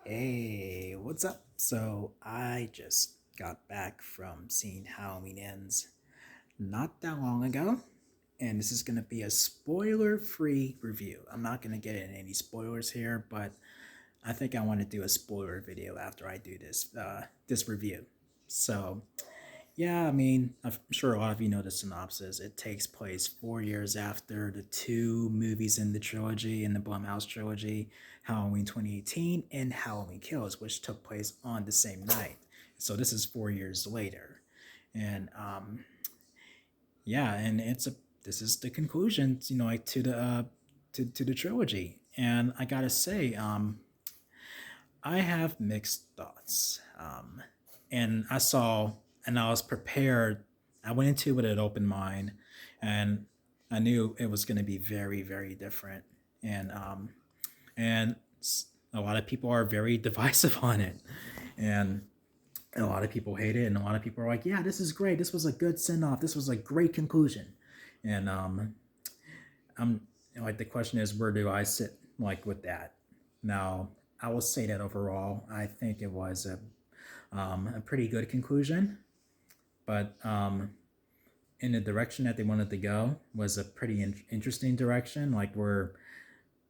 Hey, what's up? So, I just got back from seeing Halloween Ends not that long ago, and this is going to be a spoiler free review. I'm not going to get into any spoilers here, but I think I want to do a spoiler video after I do this review. So, yeah, I mean, I'm sure a lot of you know the synopsis. It takes place 4 years after the two movies in the trilogy, in the Blumhouse trilogy, Halloween 2018 and Halloween Kills, which took place on the same night. So this is 4 years later. And yeah, and this is the conclusion, like to the trilogy. And I gotta say, I have mixed thoughts. And I was prepared. I went into it with an open mind, and I knew it was going to be very, very different. And and a lot of people are very divisive on it, and a lot of people hate it, and a lot of people are like, "Yeah, this is great. This was a good send off. This was a great conclusion." And I'm like, the question is, where do I sit like with that? Now, I will say that overall, I think it was a pretty good conclusion, but in the direction that they wanted to go was a pretty interesting direction, like where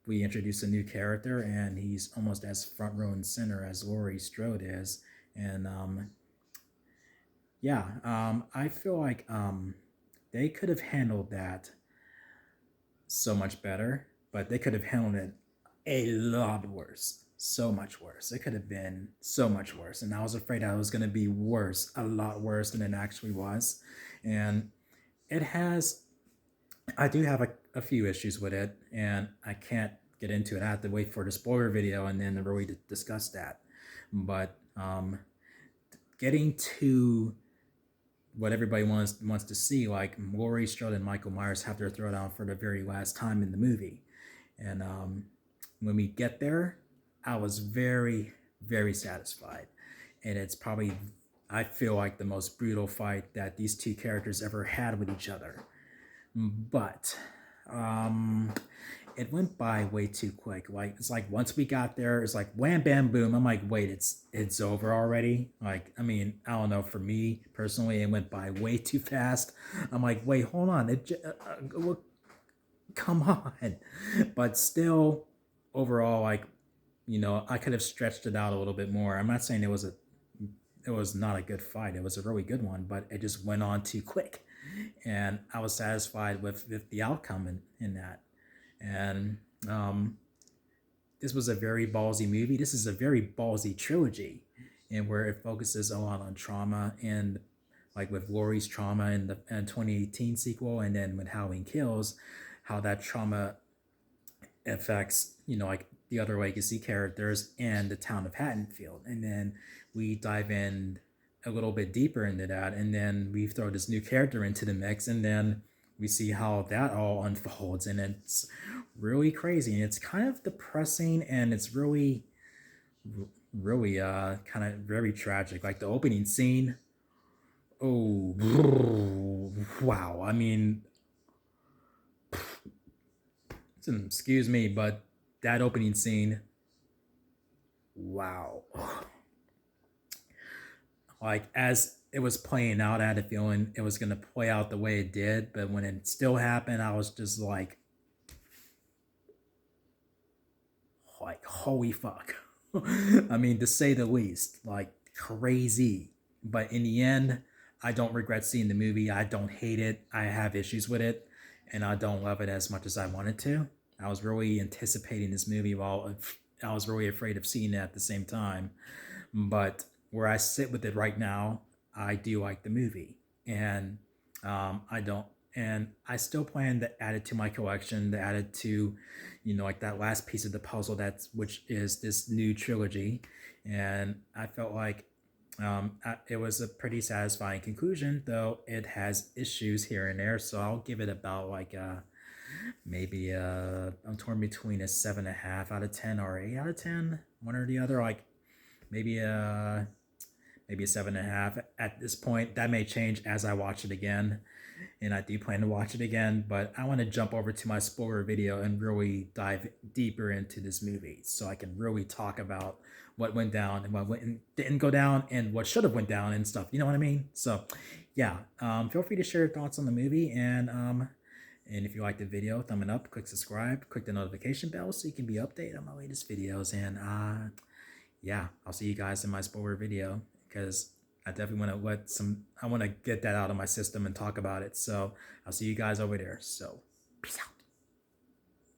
we introduce a new character and he's almost as front row and center as Laurie Strode is. And yeah, I feel like they could have handled that so much better, but they could have handled it a lot worse. So much worse. It could have been so much worse. And I was afraid I was going to be worse, a lot worse than it actually was. And it has, I do have a few issues with it, and I can't get into it. I have to wait for the spoiler video and then really discuss that. But getting to what everybody wants to see, like Laurie Strode and Michael Myers have their throwdown for the very last time in the movie, and when we get there, I was very, very satisfied, and it's probably, I feel like, the most brutal fight that these two characters ever had with each other. But um, it went by way too quick. Like, it's like once we got there, it's like wham bam boom. I'm like, wait, it's over already. Like, I mean, I don't know. For me personally, it went by way too fast. I'm like, wait, hold on. Come on. But still, overall, like, I could have stretched it out a little bit more. I'm not saying it was not a good fight. It was a really good one, but it just went on too quick, and I was satisfied with the outcome in that. And this was a very ballsy movie. This is a very ballsy trilogy, and where it focuses a lot on trauma, and like with Laurie's trauma in the 2018 sequel, and then with Halloween Kills, how that trauma affects, like the other legacy characters and the town of Haddonfield. And then we dive in a little bit deeper into that, and then we throw this new character into the mix, and then we see how that all unfolds, and it's really crazy, and it's kind of depressing, and it's really kind of very tragic. Like the opening scene, oh wow, I mean, excuse me, but that opening scene, wow. Like, as it was playing out, I had a feeling it was going to play out the way it did, but when it still happened, I was just like holy fuck. I mean, to say the least, like crazy. But in the end, I don't regret seeing the movie. I don't hate it. I have issues with it, and I don't love it as much as I wanted to. I was really anticipating this movie, while I was really afraid of seeing it at the same time. But where I sit with it right now, I do like the movie, and I don't, and I still plan to add it to my collection, to add it to, like that last piece of the puzzle, which is this new trilogy. And I felt like it was a pretty satisfying conclusion, though it has issues here and there. So I'll give it about like maybe I'm torn between a 7.5 out of 10 or 8 out of 10, one or the other. Like maybe maybe a 7.5 at this point. That may change as I watch it again. and I do plan to watch it again. But I want to jump over to my spoiler video and really dive deeper into this movie, so I can really talk about what went down and what went and didn't go down and what should have went down and stuff. You know what I mean? So, yeah. Feel free to share your thoughts on the movie, and if you like the video, thumb it up, click subscribe, click the notification bell so you can be updated on my latest videos. And yeah, I'll see you guys in my spoiler video, because I definitely want to I want to get that out of my system and talk about it. So I'll see you guys over there. So peace out.